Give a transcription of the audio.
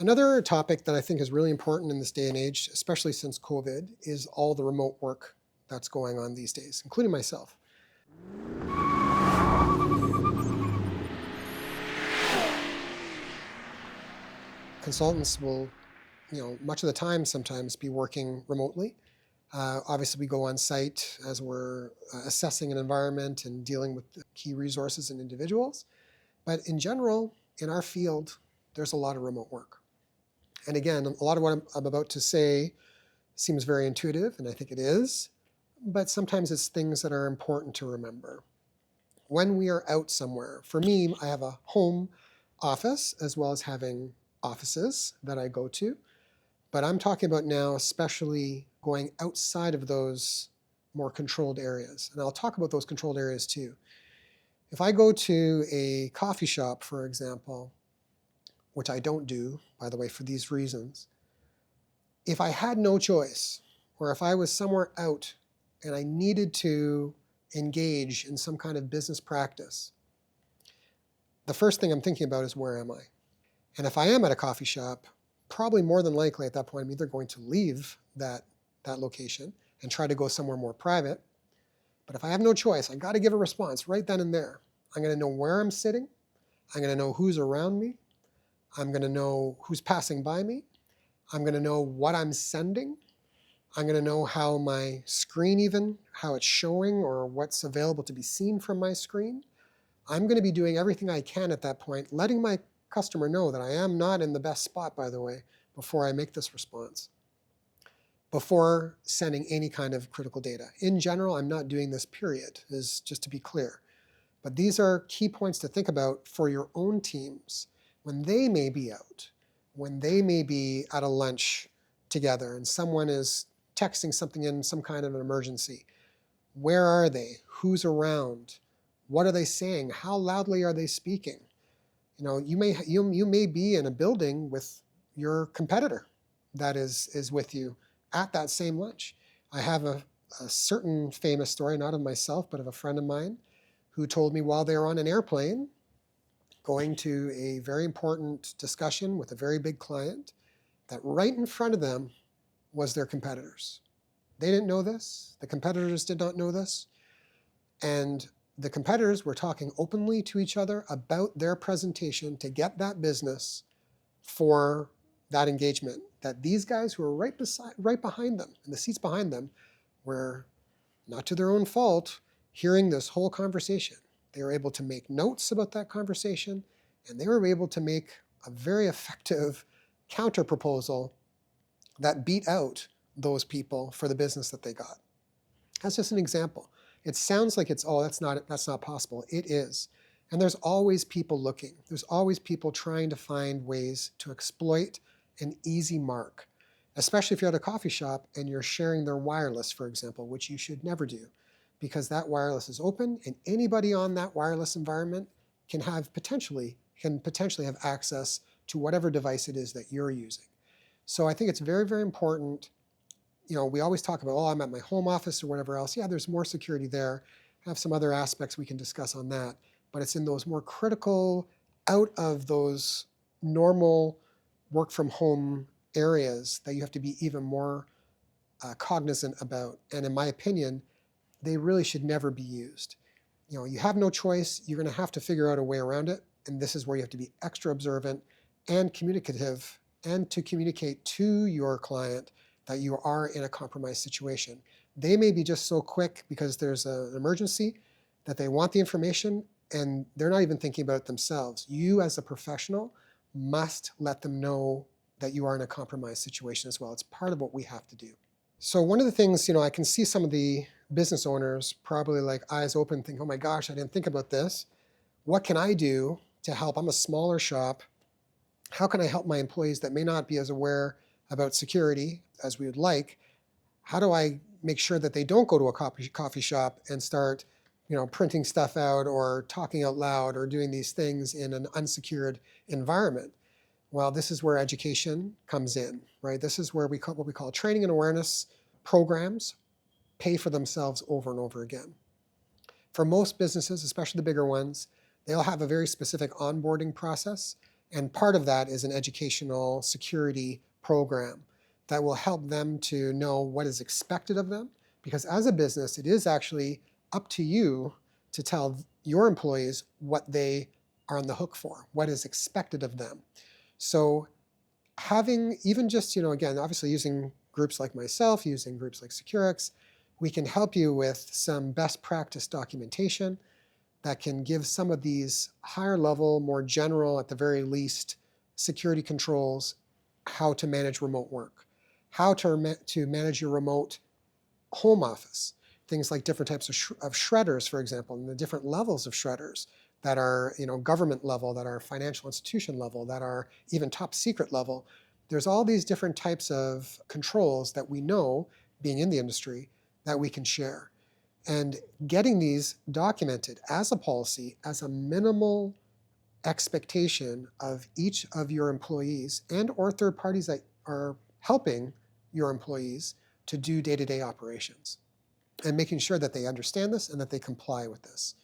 Another topic that I think is really important in this day and age, especially since COVID, is all the remote work that's going on these days, including myself. Consultants will, much of the time sometimes be working remotely. Obviously, we go on site as we're assessing an environment and dealing with the key resources and individuals. But in general, in our field, there's a lot of remote work. And again, a lot of what I'm about to say seems very intuitive, and I think it is, but sometimes it's things that are important to remember. When we are out somewhere, for me, I have a home office as well as having offices that I go to. But I'm talking about now especially going outside of those more controlled areas. And I'll talk about those controlled areas too. If I go to a coffee shop, for example, which I don't do, by the way, for these reasons, if I had no choice, or if I was somewhere out and I needed to engage in some kind of business practice, the first thing I'm thinking about is where am I? And if I am at a coffee shop, probably more than likely at that point, I'm either going to leave that location and try to go somewhere more private. But if I have no choice, I got to give a response right then and there. I'm going to know where I'm sitting. I'm going to know who's around me. I'm going to know who's passing by me. I'm going to know what I'm sending. I'm going to know how my screen even, how it's showing or what's available to be seen from my screen. I'm going to be doing everything I can at that point, letting my customer know that I am not in the best spot, by the way, before I make this response, before sending any kind of critical data. In general, I'm not doing this, period, is just to be clear. But these are key points to think about for your own teams when they may be out, when they may be at a lunch together and someone is texting something in some kind of an emergency. Where are they? Who's around? What are they saying? How loudly are they speaking? You may be in a building with your competitor that is with you at that same lunch. I have a certain famous story, not of myself, but of a friend of mine who told me while they were on an airplane going to a very important discussion with a very big client, that right in front of them was their competitors. They didn't know this. The competitors did not know this. And the competitors were talking openly to each other about their presentation to get that business for that engagement. That these guys who were right behind them, in the seats behind them, were, not to their own fault, hearing this whole conversation. They were able to make notes about that conversation, and they were able to make a very effective counter proposal that beat out those people for the business that they got. That's just an example. It sounds like it's, oh, that's not possible. It is. And there's always people looking. There's always people trying to find ways to exploit an easy mark, especially if you're at a coffee shop and you're sharing their wireless, for example, which you should never do, because that wireless is open and anybody on that wireless environment can potentially have access to whatever device it is that you're using. So I think it's very, very important. We always talk about, oh, I'm at my home office or whatever else. Yeah, there's more security there. I have some other aspects we can discuss on that. But it's in those more critical, out of those normal work from home areas that you have to be even more cognizant about. And in my opinion, they really should never be used. You have no choice. You're going to have to figure out a way around it. And this is where you have to be extra observant and communicative, and to communicate to your client that you are in a compromised situation. They may be just so quick because there's an emergency that they want the information and they're not even thinking about it themselves. You as a professional must let them know that you are in a compromised situation as well. It's part of what we have to do. So one of the things, I can see some of the business owners probably like eyes open, think, oh my gosh, I didn't think about this. What can I do to help? I'm a smaller shop. How can I help my employees that may not be as aware about security as we would like? How do I make sure that they don't go to a coffee shop and start printing stuff out or talking out loud or doing these things in an unsecured environment? Well, this is where education comes in, right? This is where what we call training and awareness programs pay for themselves over and over again. For most businesses, especially the bigger ones, they'll have a very specific onboarding process. And part of that is an educational security program that will help them to know what is expected of them. Because as a business, it is actually up to you to tell your employees what they are on the hook for, what is expected of them. So having even just, again, obviously using groups like myself, using groups like Securiix, we can help you with some best practice documentation that can give some of these higher level, more general, at the very least, security controls, how to manage remote work, how to manage your remote home office, things like different types of shredders, for example, and the different levels of shredders that are government level, that are financial institution level, that are even top secret level. There's all these different types of controls that we know, being in the industry, that we can share. And getting these documented as a policy, as a minimal expectation of each of your employees and or third parties that are helping your employees to do day-to-day operations, and making sure that they understand this and that they comply with this.